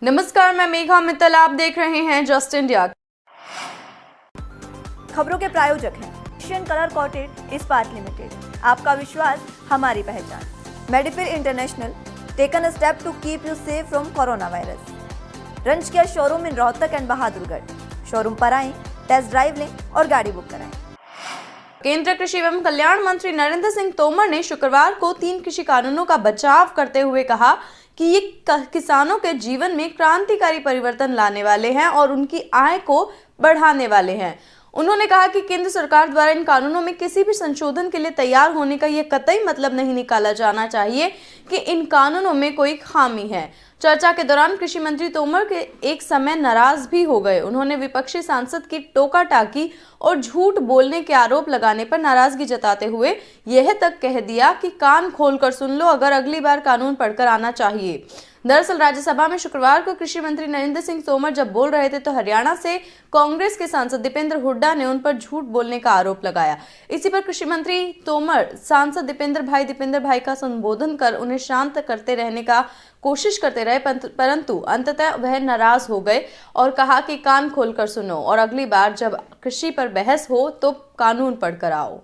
नमस्कार, मैं मेघा मित्तल। आप देख रहे हैं जस्ट इंडिया। खबरों के प्रायोजक हैं Asian Colour Coated Ispat Limited. आपका विश्वास हमारी पहचान। Medifair International taken a step to keep you safe from corona virus. रंज किया showroom in Rohtak and Bahadurgarh. Showroom पर आएं, टेस्ट ड्राइव लें और गाड़ी बुक कराएं। केंद्रीय कृषि एवं कल्याण मंत्री नरेंद्र सिंह तोमर ने शुक्रवार को 3 कृषि कानूनों का बचाव करते हुए कहा कि ये किसानों के जीवन में क्रांतिकारी परिवर्तन लाने वाले हैं और उनकी आय को बढ़ाने वाले हैं। उन्होंने कहा कि केंद्र सरकार द्वारा इन कानूनों में किसी भी संशोधन के लिए तैयार होने का यह कतई मतलब नहीं निकाला जाना चाहिए कि इन कानूनों में कोई खामी है। चर्चा के दौरान कृषि मंत्री तोमर के एक समय नाराज भी हो गए। उन्होंने विपक्षी सांसद की टोका टाकी और झूठ बोलने के आरोप लगाने पर नाराजगी जताते हुए यह तक कह दिया कि कान खोलकर सुन लो, अगर अगली बार कानून पढ़कर आना चाहिए। दरअसल राज्यसभा में शुक्रवार को कृषि मंत्री नरेंद्र सिंह तोमर जब बोल रहे थे तो हरियाणा से कांग्रेस के सांसद दीपेंद्र हुड्डा ने उन पर झूठ बोलने का आरोप लगाया। इसी पर कृषि मंत्री तोमर सांसद दीपेंद्र भाई का संबोधन कर उन्हें शांत करते रहने का कोशिश करते रहे, परंतु अंततः वह नाराज हो गए और कहा कि कान खोलकर सुनो और अगली बार जब कृषि पर बहस हो तो कानून पढ़कर आओ।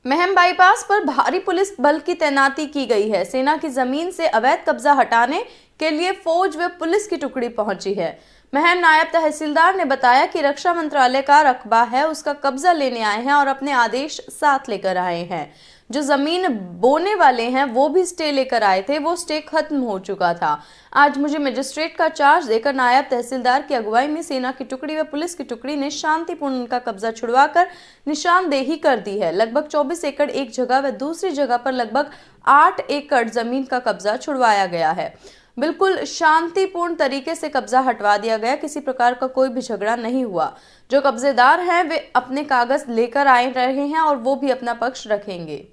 महम बाईपास पर भारी पुलिस बल की तैनाती की गई है। सेना की जमीन से अवैध कब्जा हटाने के लिए फौज व पुलिस की टुकड़ी पहुंची है। महम नायब तहसीलदार ने बताया कि रक्षा मंत्रालय का रकबा है, उसका कब्जा लेने आए हैं और अपने आदेश साथ लेकर आए हैं। जो जमीन बोने वाले हैं वो भी स्टे लेकर आए थे, वो स्टे खत्म हो चुका था। आज मुझे मजिस्ट्रेट का चार्ज देकर नायब तहसीलदार की अगुवाई में सेना की टुकड़ी व पुलिस की टुकड़ी ने शांतिपूर्ण उनका कब्जा छुड़वाकर निशानदेही कर दी है। लगभग 24 एकड़ एक जगह व दूसरी जगह पर लगभग 8 एकड़ जमीन का कब्जा छुड़वाया गया है। बिल्कुल शांतिपूर्ण तरीके से कब्जा हटवा दिया गया, किसी प्रकार का कोई भी झगड़ा नहीं हुआ। जो कब्जेदार हैं वे अपने कागज लेकर आए रहे हैं और वो भी अपना पक्ष रखेंगे।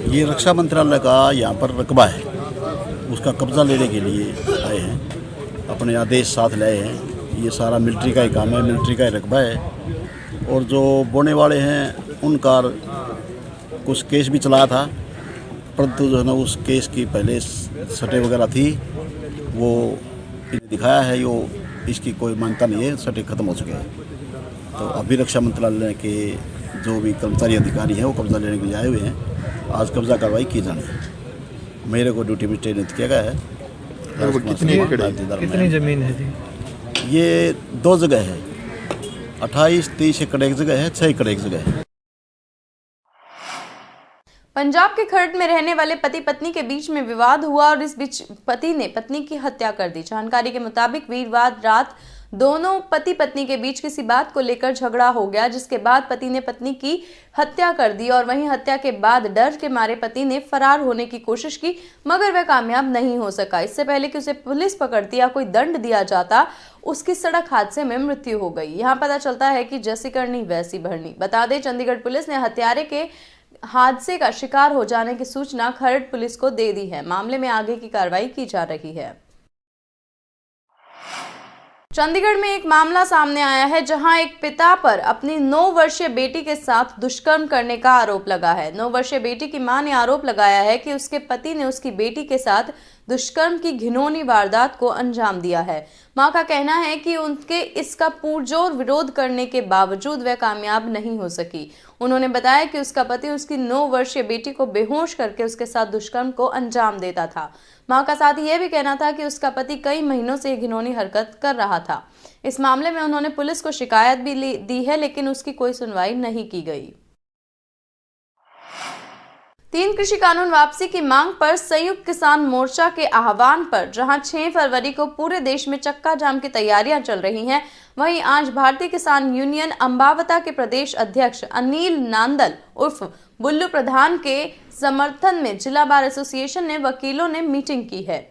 ये रक्षा मंत्रालय का यहाँ पर रकबा है, उसका कब्जा लेने के लिए आए हैं, अपने आदेश साथ लाए हैं। ये सारा मिलिट्री का ही काम है, मिलिट्री का ही रकबा है। और जो बोने वाले हैं उनका कुछ केस भी चलाया था, परंतु जो है ना उस केस की पहले सटे वगैरह थी, वो इन्हें दिखाया है, यो इसकी कोई मान्यता नहीं है, सटे खत्म हो चुके हैं। तो अभी रक्षा मंत्रालय के जो भी कर्मचारी अधिकारी हैं वो कब्जा लेने के लिए आए हुए हैं। आज कब्जा कार्रवाई की जानी है। मेरे को ड्यूटी में तैनात किया गया है। कितनी ज़मीन है जी? ये 2 जगह है, 28-30 एकड़ एक जगह है, 6 एकड़ एक जगह है। पंजाब के खर्ड में रहने वाले पति पत्नी के बीच में विवाद हुआ और इस बीच पति ने पत्नी की हत्या कर दी। जानकारी के मुताबिक वीरवार रात दोनों पति पत्नी के बीच किसी बात को लेकर झगड़ा हो गया, जिसके बाद पति ने पत्नी की हत्या कर दी और वहीं हत्या के बाद डर के मारे पति ने फरार होने की कोशिश की, मगर वह कामयाब नहीं हो सका। इससे पहले कि उसे पुलिस पकड़ती या कोई दंड दिया जाता, उसकी सड़क हादसे में मृत्यु हो गई। यहाँ पता चलता है कि जैसी करनी वैसी भरनी। बता दें, चंडीगढ़ पुलिस ने हत्यारे के हादसे का शिकार हो जाने की सूचना खरड़ पुलिस को दे दी है। मामले में आगे की कार्रवाई की जा रही है। चंडीगढ़ में एक मामला सामने आया है जहां एक पिता पर अपनी 9 वर्षीय बेटी के साथ दुष्कर्म करने का आरोप लगा है। 9 वर्षीय बेटी की मां ने आरोप लगाया है कि उसके पति ने उसकी बेटी के साथ दुष्कर्म की घिनौनी वारदात को अंजाम दिया है। मां का कहना है कि उनके इसका पुरजोर विरोध करने के बावजूद वह कामयाब नहीं हो सकी। उन्होंने बताया कि उसका पति उसकी 9 वर्षीय बेटी को बेहोश करके उसके साथ दुष्कर्म को अंजाम देता था। मां का साथ यह भी कहना था कि उसका पति कई महीनों से घिनौनी हरकत कर रहा था। इस मामले में उन्होंने पुलिस को शिकायत भी दी है, लेकिन उसकी कोई सुनवाई नहीं की गई। 3 कृषि कानून वापसी की मांग पर संयुक्त किसान मोर्चा के आह्वान पर जहां 6 फरवरी को पूरे देश में चक्का जाम की तैयारियां चल रही हैं, वहीं आज भारतीय किसान यूनियन अंबावता के प्रदेश अध्यक्ष अनिल नांदल उर्फ बुल्लू प्रधान के समर्थन में जिला बार एसोसिएशन ने वकीलों ने मीटिंग की है,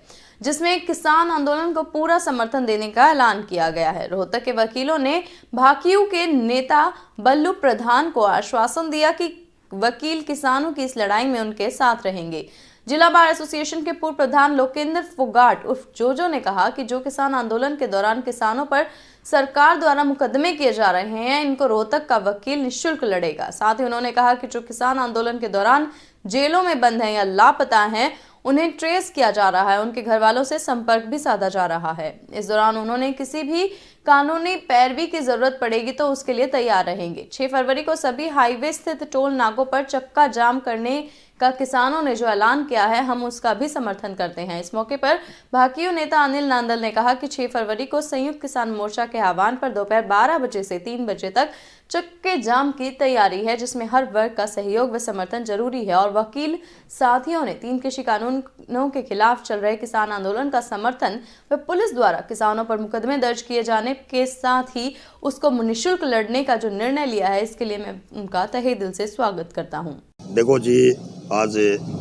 जिसमें किसान आंदोलन को पूरा समर्थन देने का ऐलान किया गया है। रोहतक के वकीलों ने भाकियू के नेता बल्लू प्रधान को आश्वासन दिया कि वकील किसानों की इस लड़ाई में उनके साथ रहेंगे। जिला बार एसोसिएशन के पूर्व प्रधान लोकेंद्र फोगाट उर्फ जोजो ने कहा कि जो किसान आंदोलन के दौरान किसानों पर सरकार द्वारा मुकदमे किए जा रहे हैं, इनको रोहतक का वकील निःशुल्क लड़ेगा। साथ ही उन्होंने कहा कि जो किसान आंदोलन के दौरान जेलों में बंद हैं या लापता हैं, उन्हें ट्रेस किया जा रहा है, उनके घर वालों से संपर्क भी साधा जा रहा है। इस दौरान उन्होंने किसी भी कानूनी पैरवी की जरूरत पड़ेगी तो उसके लिए तैयार रहेंगे। 6 फरवरी को सभी हाईवे स्थित टोल नाकों पर चक्का जाम करने का किसानों ने जो ऐलान किया है, हम उसका भी समर्थन करते हैं। इस मौके पर भाकियू नेता अनिल नांदल ने कहा कि 6 फरवरी को संयुक्त किसान मोर्चा के आह्वान पर दोपहर 12 बजे से 3 बजे तक चक्के जाम की तैयारी है, जिसमें हर वर्ग का सहयोग व समर्थन जरूरी है। और वकील साथियों ने 3 कृषि कानूनों के खिलाफ चल रहे किसान आंदोलन का समर्थन व पुलिस द्वारा किसानों पर मुकदमे दर्ज किए जाने के साथ ही उसको निःशुल्क लड़ने का जो निर्णय लिया है, इसके लिए मैं उनका तहे दिल से स्वागत करता हूँ। देखो जी, आज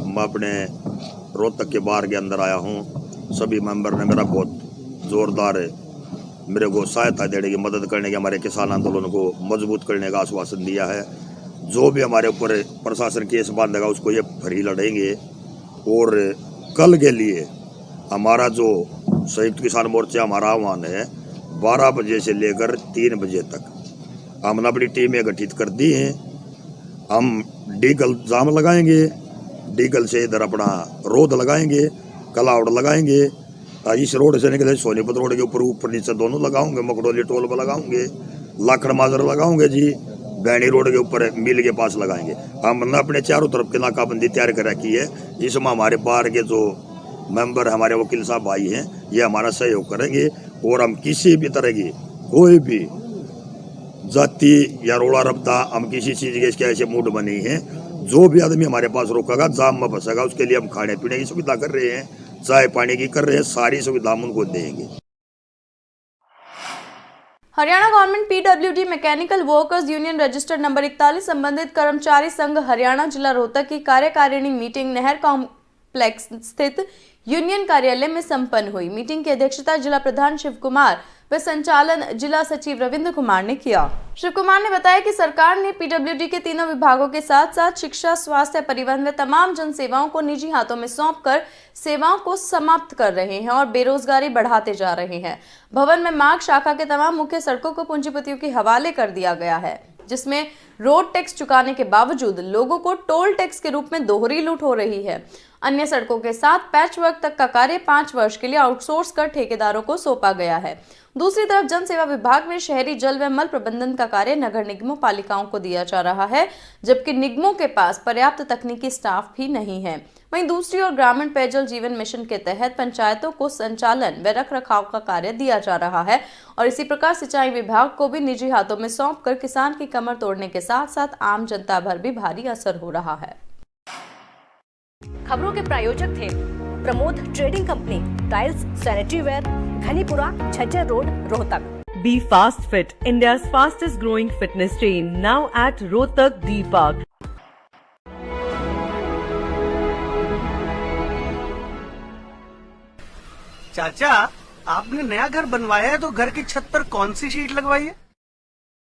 मैं अपने रोहतक के बार के अंदर आया हूँ। सभी मेंबर ने मेरा बहुत जोरदार मेरे को सहायता देने की, मदद करने की, हमारे किसान आंदोलन को मजबूत करने का आश्वासन दिया है। जो भी हमारे ऊपर प्रशासन केस बांधेगा उसको ये फ्री लड़ेंगे। और कल के लिए हमारा जो संयुक्त किसान मोर्चा हमारा आह्वान है 12 बजे से लेकर 3 बजे तक हमने अपनी टीमें गठित कर दी हैं। हम डीगल जाम लगाएंगे, डीगल से इधर अपना रोड लगाएंगे, कलावड़ लगाएंगे, इस रोड से निकले सोनीपत रोड के ऊपर नीचे दोनों लगाऊंगे, मकड़ोली टोल पर लगाऊंगे, लाखड़ माजर लगाऊंगे जी, बैनी रोड के ऊपर मिल के पास लगाएंगे। हमने अपने चारों तरफ की नाकाबंदी तैयार कर रखी है। इसमें हमारे बाहर के जो मेंबर हमारे वकील साहब भाई हैं, ये हमारा सहयोग करेंगे। और हम किसी भी तरह की कोई भी जाति या रोड़ा रब्ता हम किसी चीज के इसके ऐसे मूड में नहीं है। जो भी आदमी हमारे पास रोकेगा, जाम में फंसेगा, उसके लिए हम खाने पीने की सुविधा कर रहे हैं, चाय पानी की कर रहे हैं, सारी सुविधा हम उनको देंगे। Haryana government PWD mechanical workers union registered number 41 संबंधित कर्मचारी संघ हरियाणा जिला रोहतक की कार्यकारिणी मीटिंग नहर कॉम्प्लेक्स स्थित यूनियन कार्यालय में संपन्न हुई। मीटिंग की अध्यक्षता जिला प्रधान शिव कुमार व संचालन जिला सचिव रविंद्र कुमार ने किया। शिव कुमार ने बताया कि सरकार ने पीडब्ल्यूडी के तीनों विभागों के साथ साथ शिक्षा, स्वास्थ्य, परिवहन व तमाम जन सेवाओं को निजी हाथों में सौंपकर सेवाओं को समाप्त कर रहे हैं और बेरोजगारी बढ़ाते जा रहे हैं। भवन में मार्ग शाखा के तमाम मुख्य सड़कों को पूंजीपतियों के हवाले कर दिया गया है, जिसमें रोड टैक्स चुकाने के बावजूद लोगों को टोल टैक्स के रूप में दोहरी लूट हो रही है। अन्य सड़कों के साथ पैच वर्क तक का कार्य 5 वर्ष के लिए आउटसोर्स कर ठेकेदारों को सौंपा गया है। दूसरी तरफ जन सेवा विभाग में शहरी जल व मल प्रबंधन का कार्य नगर निगमों पालिकाओं को दिया जा रहा है, जबकि निगमों के पास पर्याप्त तकनीकी स्टाफ भी नहीं है। वहीं दूसरी ओर ग्रामीण पेयजल जीवन मिशन के तहत पंचायतों को संचालन व रखरखाव का कार्य दिया जा रहा है और इसी प्रकार सिंचाई विभाग को भी निजी हाथों में सौंपकर किसान की कमर तोड़ने के साथ साथ आम जनता पर भी भारी असर हो रहा है। खबरों के प्रायोजक थे Pramod trading company, tiles, sanitary ware, Ghanipura, Jhajjar road, Rohtak. Be Fast Fit, India's fastest growing fitness chain, now at Rohtak D Park. चाचा, आपने नया घर बनवाया है तो घर की छत पर कौन सी शीट लगवाई है?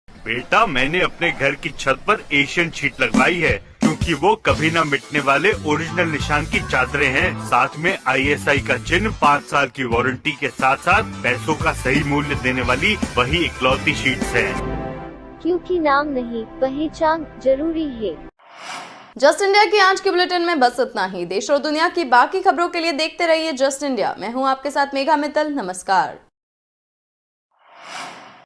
बेटा, मैंने अपने घर की छत पर एशियन शीट लगवाई है, क्योंकि वो कभी न मिटने वाले ओरिजिनल निशान की चादरें हैं। साथ में ISI का चिन्ह, 5 साल की वारंटी के साथ साथ पैसों का सही मूल्य देने वाली वही इकलौती शीट्स हैं। क्योंकि नाम नहीं, पहचान जरूरी है। जस्ट इंडिया की आज के बुलेटिन में बस इतना ही। देश और दुनिया की बाकी खबरों के लिए देखते रहिए जस्ट इंडिया। मैं हूं आपके साथ मेघा मित्तल। नमस्कार।